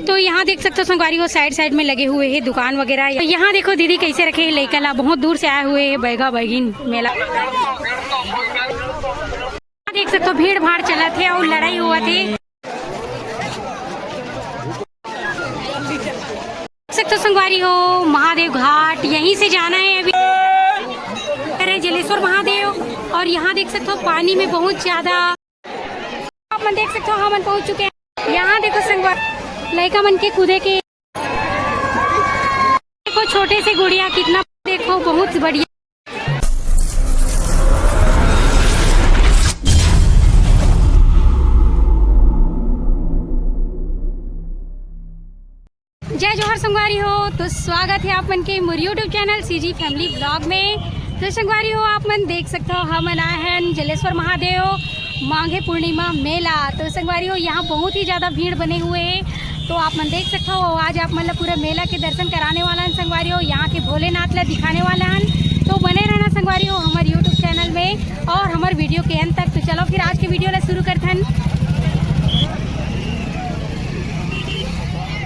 तो यहाँ देख सकते हो संगवारी हो साइड साइड में लगे हुए हैं दुकान वगैरह। यहाँ देखो दीदी कैसे रखे हैं लइका, बहुत दूर से आए हुए हैं बैगा बैगिन मेला। देख सकते हो भीड़ भाड़ चला थे और लड़ाई हुआ थे। देख सकते हो संगवारी हो महादेव घाट, यहीं से जाना है अभी जलेश्वर महादेव। और यहाँ देख सकते हो पानी में बहुत ज्यादा आप मन देख सकते हो हम पहुँच चुके हैं। यहाँ देखो संगवारी लड़का मन के कूदे के, देखो छोटे से गुड़िया कितना, देखो बहुत बढ़िया। जय जोहर संगवारी हो, तो स्वागत है आप मन के मोर YouTube channel CG family blog में। तो संगवारी हो आप मन देख सकते हो हम आए हैं जलेश्वर महादेव माघे पूर्णिमा मेला। तो संगवारी हो यहाँ बहुत ही ज़्यादा भीड़ बने हुए हैं। तो आप मन देख सकते हो आज आप मतलब पूरा मेला के दर्शन कराने वाला है संगवारी हो, यहाँ के भोलेनाथ ला दिखाने वाला है। तो बने रहना संगवारी हो हमारे यूट्यूब चैनल में और हमारे वीडियो के अंत तक। तो चलो फिर आज के वीडियो ला शुरू करते हैं।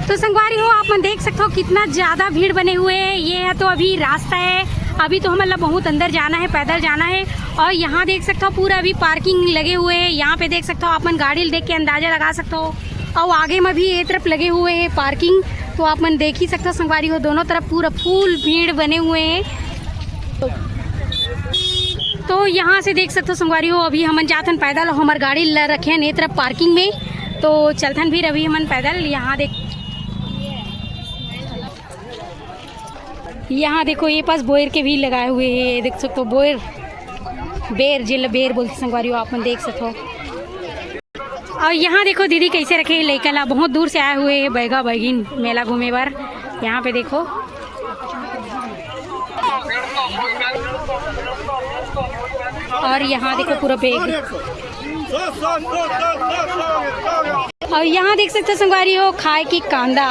तो संगवारी हो आप मन देख सकते हो कितना ज़्यादा भीड़ बने हुए हैं। ये है तो अभी रास्ता है, अभी तो हमें बहुत अंदर जाना है, पैदल जाना है। और यहाँ देख सकते हो पूरा अभी पार्किंग लगे हुए हैं। यहाँ पे देख सकते हो आप मन गाड़ी देख के अंदाजा लगा सकते हो। और आगे में भी एक तरफ लगे हुए हैं पार्किंग, तो आप मन देख ही सकते हो संगवारी हो दोनों तरफ पूरा फुल भीड़ बने हुए हैं। तो यहाँ से देख सकते हो संगवारी हो अभी हम जातन पैदल, हमारे गाड़ी रखे हैं एक तरफ पार्किंग में। तो चलथन फिर अभी हम पैदल। यहाँ देखो ये पास बोयर के भी लगाए हुए हैं, देख सकते हो बोयर बेर जिल बेर बोलते संगवारी हो आप मन देख सकते हो। और यहाँ देखो दीदी कैसे रखे हैं लइका ला, बहुत दूर से आए हुए हैं बैगा बैगिन मेला घूमे बार। यहाँ पे देखो और यहाँ देखो पूरा बैग। और यहाँ देख सकते हो संगवारी हो खाए की कांदा,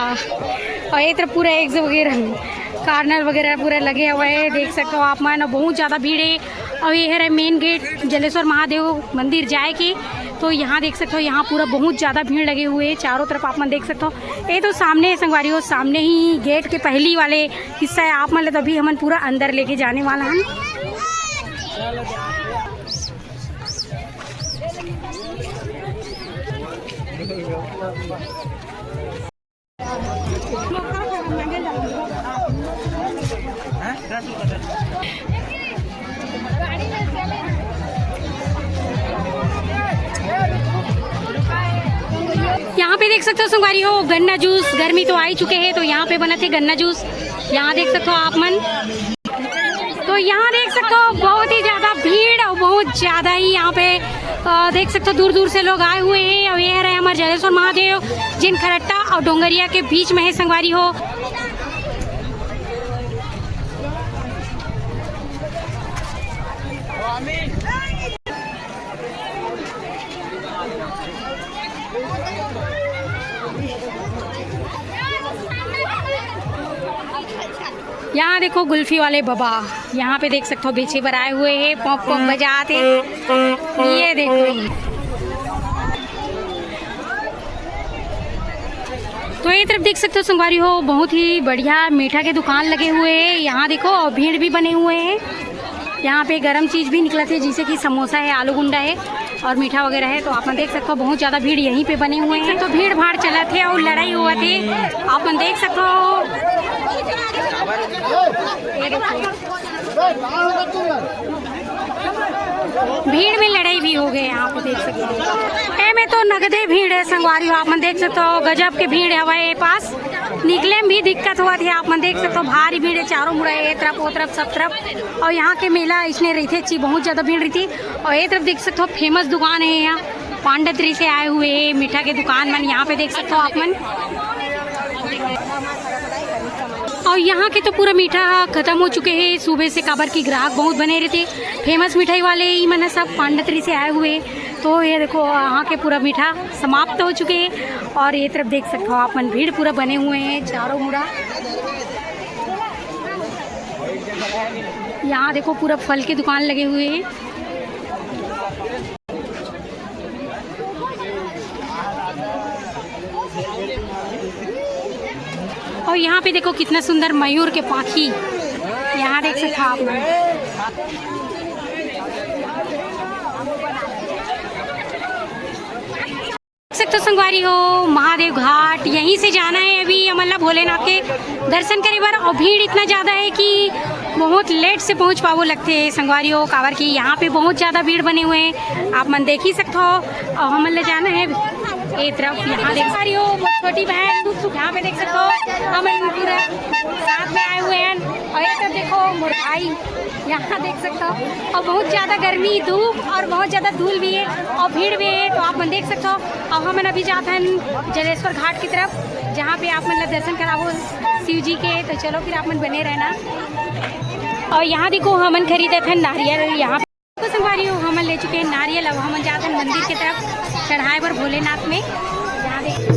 और ये तरफ पूरा एग्स वगैरह कार्नर वगैरह पूरा लगे हुए हैं, देख सकते हो आप मन। बहुत ज़्यादा भीड़ है। और ये है मेन गेट जलेश्वर महादेव मंदिर जाए के। तो यहाँ देख सकते हो यहाँ पूरा बहुत ज़्यादा भीड़ लगे हुए हैं चारों तरफ आप मन देख सकते हो। ये तो सामने है संगवारी हो, सामने ही गेट के पहली वाले हिस्सा है आप मन। तभी हम पूरा अंदर लेके जाने वाला हैं। यहाँ पे देख सकते हो संगवारी हो गन्ना जूस, गर्मी तो आ ही चुके हैं तो यहाँ पे बना थे गन्ना जूस। यहाँ देख सकते हो आप मन। तो यहाँ देख सकते हो बहुत ही ज़्यादा भीड़ और बहुत ज़्यादा ही यहाँ पे देख सकते हो दूर दूर से लोग आए हुए हैं। और ये रहे हमारे जलेश्वर महादेव जिन खरट्टा और डोंगरिया के बीच में है संगवारी हो। यहाँ देखो गुल्फी वाले बाबा, यहाँ पे देख सकते हो बेचे पर आए हुए हैं, पॉप पॉप बजाते। ये देखो तो ये तरफ देख सकते हो संगवारी हो बहुत ही बढ़िया मीठा के दुकान लगे हुए हैं। यहाँ देखो भीड़ भी बने हुए हैं। यहाँ पे गरम चीज़ भी निकला थे जैसे कि समोसा है, आलू गुंडा है और मीठा वगैरह है। तो आप देख सकते हो बहुत ज़्यादा भीड़ यहीं पे बने हुए हैं। तो भीड़ भाड़ चला थे और लड़ाई हुआ थे आप देख सकते हो। भीड़ में लड़ाई भी हो गए आप देख सकते हो। में तो नगदे भीड़ है संगवारी हो आप मन देख सकते हो। गजब के भीड़ है हमारे पास, निकले में भी दिक्कत हुआ थी आप मन देख सकते हो। भारी भीड़ है चारों मुड़ा, एक तरफ वो तरफ सब तरफ। और यहाँ के मेला इसने रही थी बहुत ज़्यादा भीड़ रही थी। और एक तरफ देख सकते हो फेमस दुकान है यहाँ, पांडत्री से आए हुए मीठा के दुकान मन यहाँ पे देख सकते हो आप मन। और यहाँ के तो पूरा मीठा खत्म हो चुके हैं। सुबह से काबर की ग्राहक बहुत बने रहते, फेमस मिठाई वाले ही मन सब पांडत्री से आए हुए। तो ये देखो यहाँ के पूरा मीठा समाप्त हो चुके हैं। और ये तरफ देख सकते हो आप मन भीड़ पूरा बने हुए हैं चारों मुड़ा। यहाँ देखो पूरा फल की दुकान लगे हुए हैं। और यहाँ पे देखो कितना सुंदर मयूर के पाखी, यहाँ देख सकते हो आप लोग। सकते हो संगवारी हो महादेव घाट, यहीं से जाना है अभी मतलब भोलेनाथ के दर्शन करे बार। और भीड़ इतना ज़्यादा है कि बहुत लेट से पहुंच पावो लगते हैं संगवारी हो कावर की। यहाँ पे बहुत ज़्यादा भीड़ बने हुए हैं, आप मन देख ही सकते हो। और हम ले जाना है ये तरफ, यहाँ देख सकती हो छोटी बहन, यहाँ पे देख सकते हो हम पूरा साथ में आए हुए हैं। और एक तरफ देखो मोर भाई, यहाँ देख सकते हो। और बहुत ज़्यादा गर्मी, धूप और बहुत ज़्यादा धूल भी है और भीड़ भी है, तो आप मन देख सकते हो। और हम अभी जाते हैं जलेश्वर घाट की तरफ, जहाँ पे आप मतलब दर्शन करावो शिव जी के। तो चलो फिर आप मन बने रहना। और यहाँ देखो हमन खरीदे थे नारियल, यहाँ पे संगवारी हो हमन ले चुके हैं नारियल। अब हमन जाते हैं मंदिर की तरफ चढ़ाए पर भोलेनाथ में। यहाँ देख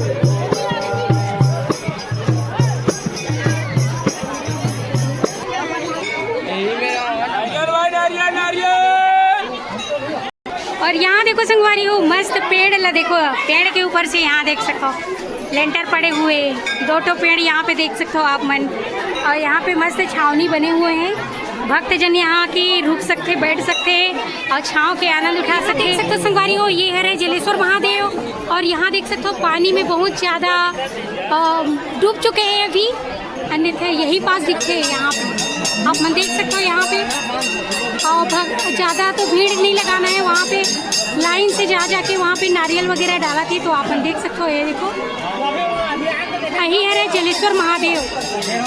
और यहाँ देखो संगवारी हो मस्त पेड़ ला देखो, पेड़ के ऊपर से यहाँ देख सकते हो लेंटर पड़े हुए, दो ठो पेड़ यहाँ पे देख सकते हो आप मन। और यहाँ पे मस्त छावनी बने हुए हैं, भक्तजन यहाँ की रुक सकते, बैठ सकते और छाँव के आनंद उठा सकते। देख सकते हो संगवारी हो ये है जलेश्वर महादेव। और यहाँ देख सकते हो पानी में बहुत ज़्यादा डूब चुके हैं अभी, अन्यथा यही पास दिखते हैं यहाँ पे आप मन देख सकते हो। यहाँ पे और ज़्यादा तो भीड़ नहीं लगाना है, वहाँ पे लाइन से जा जाके वहाँ पे नारियल वगैरह डाला थी, तो आप देख सकते हो। ये देखो यही है जलेश्वर महादेव,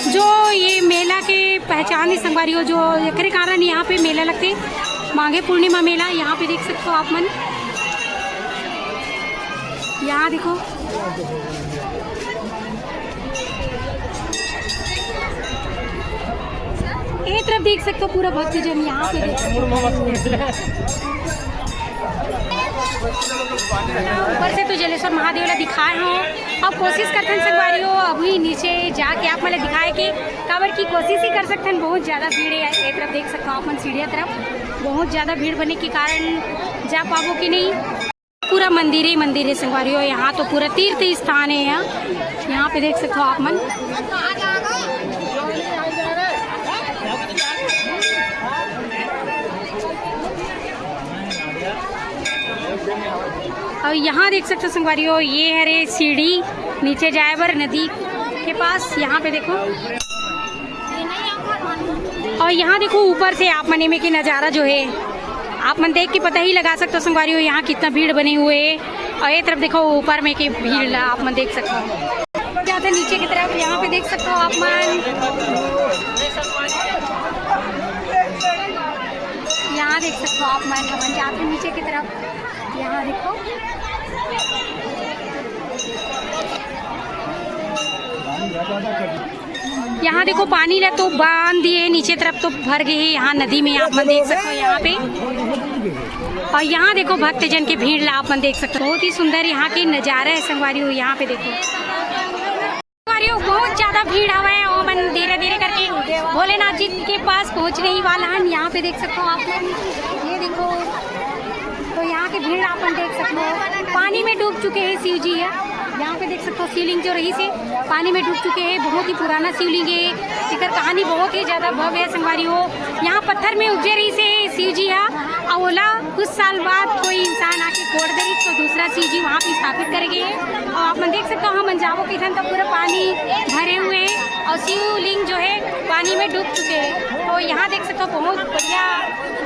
जो ये मेला के पहचान संगवारी हो, जो एक कारण यहाँ पे मेला लगते माघे पूर्णिमा मेला। यहाँ पे देख सकते हो आप मन, यहाँ देखो एक तरफ देख सकते हो पूरा भक्तजन यहाँ पे देख सकते हो। ऊपर से तो जलेश्वर महादेव ला दिखाए हो। अब कोशिश करते हैं संगवारी हो अभी नीचे जाके आप मतलब दिखाए के काबर की कोशिश ही कर सकते हैं। बहुत ज़्यादा भीड़ है, एक तरफ देख सकते हो अपन सीढ़िया तरफ बहुत ज़्यादा भीड़ बनने के कारण जा पाबो कि नहीं। पूरा मंदिर है संगवारी हो, यहाँ तो पूरा तीर्थ स्थान है। यहाँ पे देख सकते हो आप मन। और यहाँ देख सकते हो संगवारी हो ये है रे सीढ़ी नीचे जाए बर नदी के पास, यहाँ पे देखो। और यहाँ देखो ऊपर से आप मने में की नज़ारा जो है आप मन देख के पता ही लगा सकते हो संगवारी हो यहाँ कितना भीड़ बने हुए है। और ये तरफ देखो ऊपर में की भीड़ आप मन देख सकते हो। ज़्यादा नीचे की तरफ यहाँ पे देख सकते हो आप मन, यहाँ देख सकते हो आप मन। हम जाते हैं नीचे की तरफ, यहाँ देखो यहाँ देखो पानी ला तो बांध दिए, नीचे तरफ तो भर गए है यहाँ नदी में, आप मन देख सकते हो यहाँ पे। और यहाँ देखो भक्तजन के भीड़ ला आप मन देख सकते हो। बहुत ही सुंदर यहाँ की नज़ारा है संगवारी हो। यहाँ पे देखो संगवारी हो बहुत ज़्यादा भीड़ हवा है और मन धीरे धीरे करके भोलेनाथ जी के पास पहुँचने ही वाला है। यहाँ पे देख सकते हो आप लोग, ये देखो तो यहाँ की भीड़ आप देख सकते हो। पानी में डूब चुके हैं शिव जी है, यहाँ पे देख सकते हो शिवलिंग जो रही से पानी में डूब चुके हैं। बहुत ही पुराना शिवलिंग है, इसका कहानी बहुत ही ज़्यादा भव्य है संगवारी हो। यहाँ पत्थर में उपजे रही से शिव जी है, और ओला कुछ साल बाद कोई इंसान आके कोड़ दे तो दूसरा शिव जी वहाँ पे स्थापित करेंगे। और आप मन देख सकते हो हम जावो कि तो पूरा पानी भरे हुए हैं और शिवलिंग जो है पानी में डूब चुके हैं। तो यहाँ देख सकते हो बहुत बढ़िया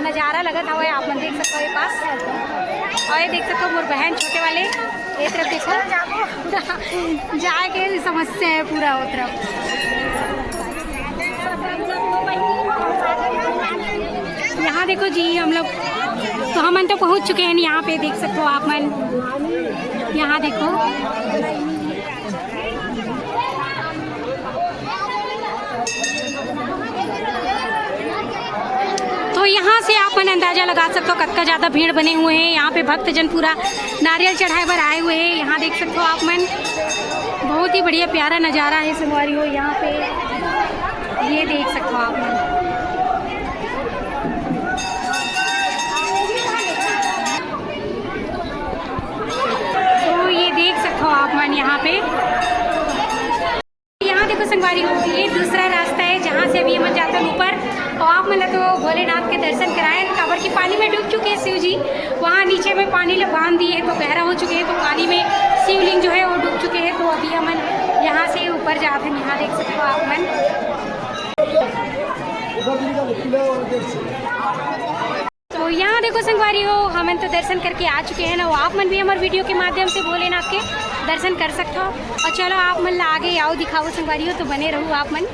नज़ारा लगा था वो, आप मन देख सकते हो ये पास। और ये देख सकते हो मोर बहन छोटे वाले ये तरफ देखो जाए के समस्या है पूरा वो तरफ। यहाँ देखो जी हम लोग तो हम तो पहुँच चुके हैं, यहाँ पे देख सकते हो आप मन, यहाँ देखो तो यहाँ से आप मन अंदाज़ा लगा सकते हो कितना ज़्यादा भीड़ बने हुए हैं। यहाँ पे भक्तजन पूरा नारियल चढ़ाए पर आए हुए हैं। यहाँ देख सकते हो आप मन, बहुत ही बढ़िया प्यारा नज़ारा है संगवारी हो। यहाँ पे ये देख सकते हो आप मन, तो ये देख सकते हो आप मन। यहाँ पे यहाँ देखो संगवारी हो, ये दूसरा रास्ता है जहाँ से अभी हम जाते हैं ऊपर। और आप मतलब तो भोलेनाथ के दर्शन कराएं। कांवर की पानी में डूब चुके हैं शिव जी, वहाँ नीचे में पानी बांध दिए तो गहरा हो चुके हैं, तो पानी में शिवलिंग जो है वो डूब चुके हैं। तो अभी हम यहाँ से ऊपर जाते हैं, यहाँ देख सकते हो आप मन। तो यहाँ देखो संगवारी हो, हम तो दर्शन करके आ चुके हैं ना। वो आप मन भी हमारे वीडियो के माध्यम से भोलेनाथ के दर्शन कर सकते हो। और चलो आप मन आगे आओ, दिखाओ संगवारी हो, तो बने रहो आप मन।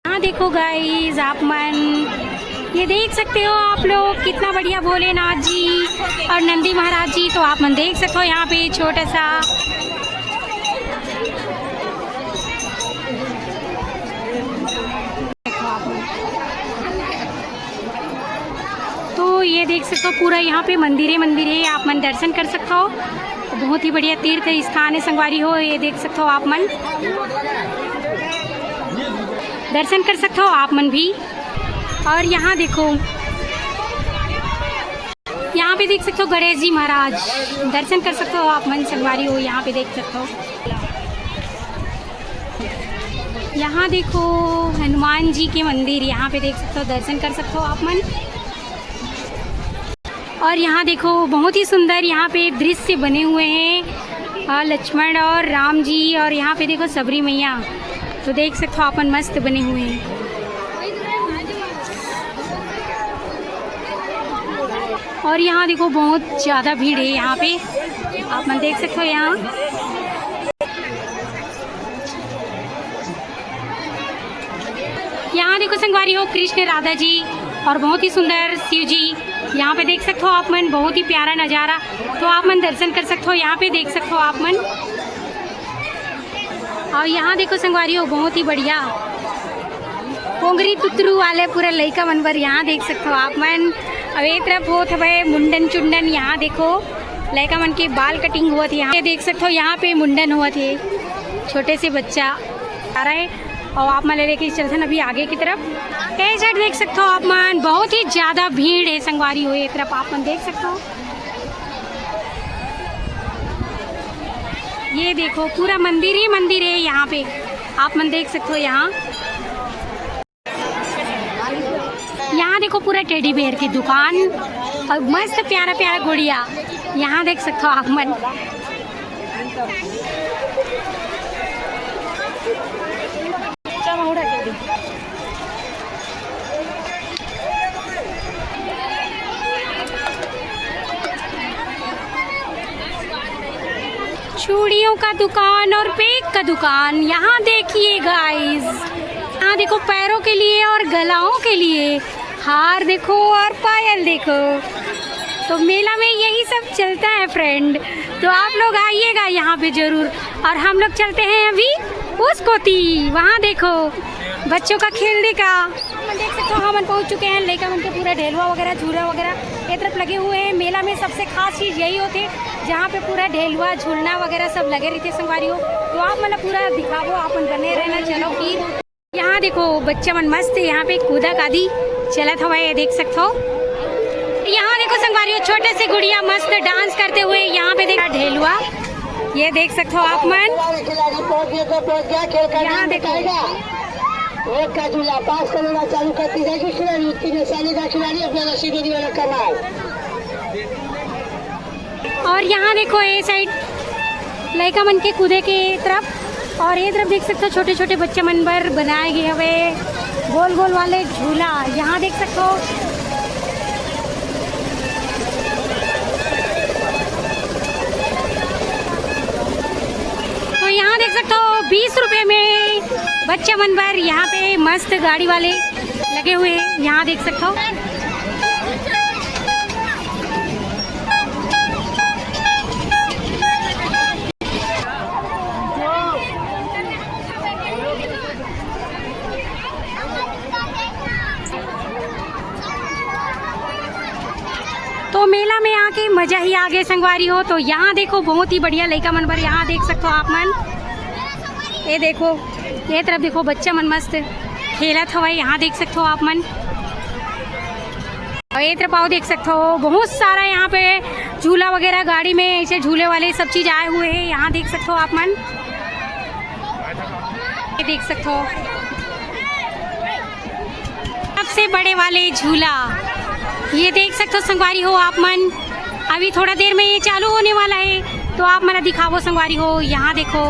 यहाँ देखो गाइस, आप मन ये देख सकते हो आप लोग, कितना बढ़िया भोलेनाथ जी और नंदी महाराज जी। तो आप मन देख सकते हो यहाँ पे छोटा सा तो ये देख सकते हो पूरा यहाँ पे मंदिर है, आप मन दर्शन कर सकते हो। बहुत ही बढ़िया तीर्थ स्थान है संगवारी हो, ये देख सकते हो आप मन, दर्शन कर सकते हो आप मन भी। और यहाँ देखो, यहाँ पे देख सकते हो गणेश जी महाराज, दर्शन कर सकते हो आप मन संगवारी हो, यहाँ पे देख सकते हो। यहाँ देखो हनुमान जी के मंदिर, यहाँ पे देख सकते हो, दर्शन कर सकते हो आप मन। और यहाँ देखो बहुत ही सुंदर यहाँ पे दृश्य बने हुए हैं, लक्ष्मण और राम जी, और यहाँ पे देखो सबरी मैया, तो देख सकते हो अपन मस्त बने हुए हैं। और यहाँ देखो बहुत ज़्यादा भीड़ है यहाँ पे, आप मन देख सकते हो यहाँ। यहाँ देखो संगवारी हो कृष्ण राधा जी और बहुत ही सुंदर शिव जी, यहाँ पे देख सकते हो आप मन, बहुत ही प्यारा नज़ारा। तो आप मन दर्शन कर सकते हो, यहाँ पे देख सकते हो आप मन। और यहाँ देखो संगवारी हो बहुत ही बढ़िया पोंगरी तुतरू वाले पूरा लइका मनवर, यहाँ देख सकते हो आप मन। अब एक तरफ हो थे मुंडन चुंडन, यहाँ देखो लइका मन के बाल कटिंग हुआ थे, यहाँ देख सकते हो यहाँ पे मुंडन हुआ थे, छोटे से बच्चा आ रहा है। और आप मन लेके चलते हैं अभी आगे की तरफ। ये साइड देख सकते हो आप मन, बहुत ही ज़्यादा भीड़ है संगवारी हो, एक तरफ आप मन देख सकते हो। ये देखो पूरा मंदिर ही मंदिर है यहाँ पे, आप मन देख सकते हो यहाँ। यहाँ देखो पूरा टेडी बेयर की दुकान और मस्त प्यारा प्यारा गुड़िया, यहाँ देख सकते हो आप मन। चूड़ियों का दुकान और बैग का दुकान, यहाँ देखिए गाइस, यहाँ देखो पैरों के लिए और गलाओं के लिए हार देखो और पायल देखो। तो मेला में यही सब चलता है फ्रेंड, तो आप लोग आइएगा यहाँ पे ज़रूर। और हम लोग चलते हैं अभी उस कोती, वहाँ देखो बच्चों का खेलने का, देख सकते हो हम पहुँच चुके हैं। लेकर उनके पूरा ढेलवा वगैरह झूला वगैरह एक तरफ लगे हुए हैं। मेला में सबसे खास चीज़ यही होती है जहाँ पे पूरा ढेलवा झूलना वगैरह सब लगे रहते संगवारी हो। तो आप मतलब पूरा दिखाओ, अपन बने रहना। चलो फिर यहाँ देखो बच्चा मन मस्त यहाँ पे कूदा कादी चलत हवा, ये देख सकते हो। यहाँ देखो संगवारी हो छोटे से गुड़िया मस्त डांस करते हुए, यहाँ पे देखा ढेलुआ, ये देख सकते हो आप मन। यहाँ देखो एक का झूला पास करना चालू करती जाएगी, खिलाड़ी तीन साल का खिलाड़ी अपना रसीदी वाला कमाल। और यहाँ देखो ये साइड लड़का मन के कूदे के तरफ, और ये तरफ देख सकते हो छोटे छोटे बच्चे मन पर बनाए गए हुए गोल गोल वाले झूला, यहाँ देख सकते हो। तो यहाँ देख सकते हो 20 रुपये में बच्चा मन पर यहाँ पे मस्त गाड़ी वाले लगे हुए हैं, यहाँ देख सकते हो। तो मेला में आके मजा ही आ गए संगवारी हो। तो यहाँ देखो बहुत ही बढ़िया लड़का मन पर, यहाँ देख सकते हो आप मन। ये देखो ये तरफ देखो बच्चा मन मस्त खेला था, यहाँ देख सकते हो आप मन। और ये तरफ आओ, देख सकते हो बहुत सारा यहाँ पे झूला वगैरह गाड़ी में ऐसे झूले वाले सब चीज़ आए हुए हैं, यहाँ देख सकते हो आप मन। देख सकते हो सबसे बड़े वाले झूला, ये देख सकते हो संगवारी हो आप मन। अभी थोड़ा देर में ये चालू होने वाला है, तो आप मला दिखावो संगवारी हो। यहाँ देखो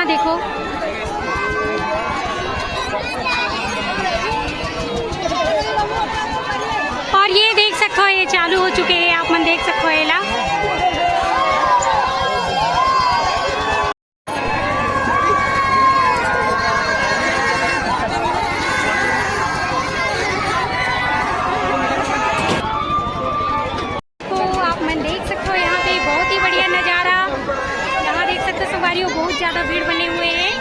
देखो और ये देख सकते हो ये चालू हो चुके हैं, आप मन देख सकते हो ये ला। तो आप मन देख सकते हो यहाँ पे बहुत ही बढ़िया नज़ारा। यहाँ देख सकते हो सवारी हो बहुत ज़्यादा भीड़ बने हुए हैं।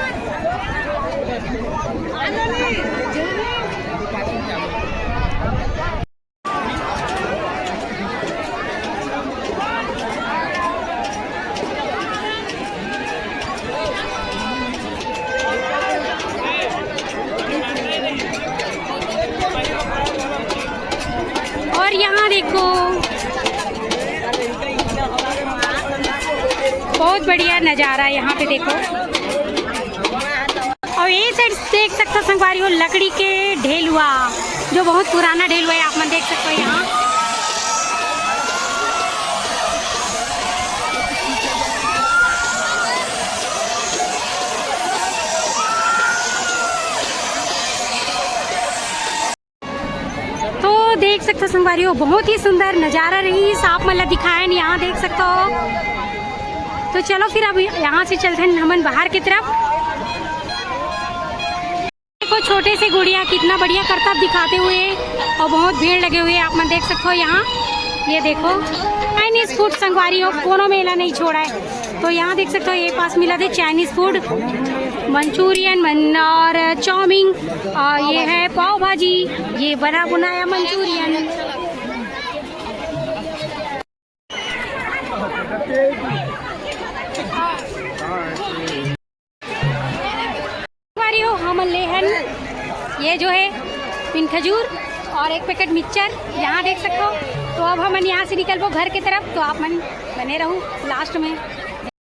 और यहाँ देखो बहुत बढ़िया नज़ारा यहाँ पे देखो। और ये साइड देख सकते हो संगवारी हो लकड़ी के ढेलुआ, जो बहुत पुराना ढेलुआ है, आप मन देख सकते हो यहाँ। तो देख सकते हो संगवारी हो बहुत ही सुंदर नज़ारा रही, साफ मला दिखाया यहाँ देख सकते हो। तो चलो फिर अब यहाँ से चलते हैं हमन बाहर की तरफ। देखो छोटे से गुड़िया कितना बढ़िया करतब दिखाते हुए और बहुत भीड़ लगे हुए आप मन देख सकते हो यहाँ। ये देखो चाइनीज फूड संगवारी हो कोनो मेला नहीं छोड़ा है। तो यहाँ देख सकते हो ये पास मिला थे चाइनीज फूड, मंचूरियन और चाउमीन, और ये है पाव भाजी, ये बना बुनाया मंचूरियन। हम लेहन ये जो है पिन खजूर और एक पैकेट मिक्सचर यहाँ देख सकते हो। तो अब हम यहाँ से निकल घर की तरफ, तो आप मन बने रहो लास्ट में।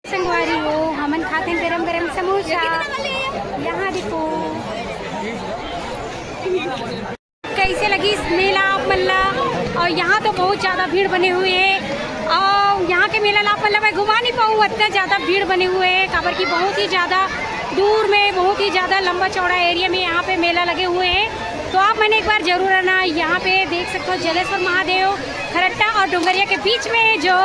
संगवारी हो हमन खाते हैं गरम गरम समोसा। यहाँ देखो कैसे लगी इस मेला आप मल्ला। और यहाँ तो बहुत ज़्यादा भीड़ बने हुए है, और यहाँ के मेला आप मल्ला मैं घुमा नहीं पाऊँ, इतना ज़्यादा भीड़ बने हुए है। खबर की बहुत ही ज़्यादा दूर में बहुत ही ज़्यादा लंबा चौड़ा एरिया में यहाँ पे मेला लगे हुए हैं। तो आप मैंने एक बार ज़रूर आना। यहाँ पे देख सकते हो जलेश्वर महादेव खरट्टा और डोंगरिया के बीच में जो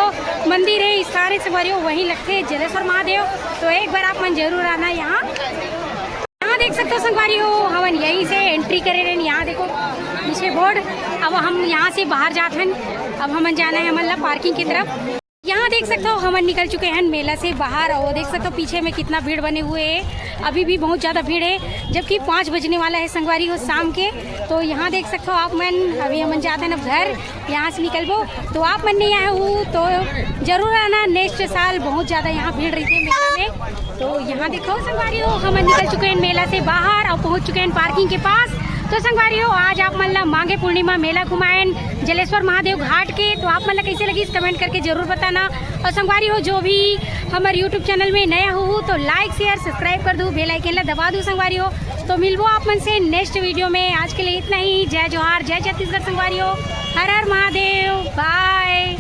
मंदिर है इस सारे संगवारी हो वहीं लगते हैं जलेश्वर महादेव। तो एक बार आप मन जरूर आना यहाँ। यहाँ देख सकते हो संगवारी हो हम यहीं से एंट्री करे रहे। यहाँ देखो पीछे बोर्ड। अब हम यहाँ से बाहर जाते हैं, अब हम जाना है हमारा पार्किंग की तरफ। यहाँ देख सकते हो हम निकल चुके हैं मेला से बाहर, और देख सकते हो पीछे में कितना भीड़ बने हुए है। अभी भी बहुत ज़्यादा भीड़ है, जबकि 5 बजने वाला है संगवारी हो शाम के। तो यहाँ देख सकते हो आप मन अभी हम जाते हैं ना घर, यहाँ से निकलबो। तो आप मन नहीं आए हो तो ज़रूर आना, नेक्स्ट साल बहुत ज़्यादा यहाँ भीड़ रही थी मेला में। तो यहाँ देखो संगवारी हो हम निकल चुके हैं मेला से बाहर और पहुँच चुके हैं पार्किंग के पास। तो संगवारी हो आज आप मल्ला माघे पूर्णिमा मेला घुमाएं जलेश्वर महादेव घाट के। तो आप मल्ला कैसे लगी इस कमेंट करके जरूर बताना। और संगवारी हो जो भी हमारे यूट्यूब चैनल में नया हो तो लाइक शेयर सब्सक्राइब कर दो, बेल आइकन ला दबा दो संगवारी हो। तो मिलबो आप मन से नेक्स्ट वीडियो में। आज के लिए इतना ही। जय जोहार, जय छत्तीसगढ़ संगवारी हो। हर हर महादेव, बाय।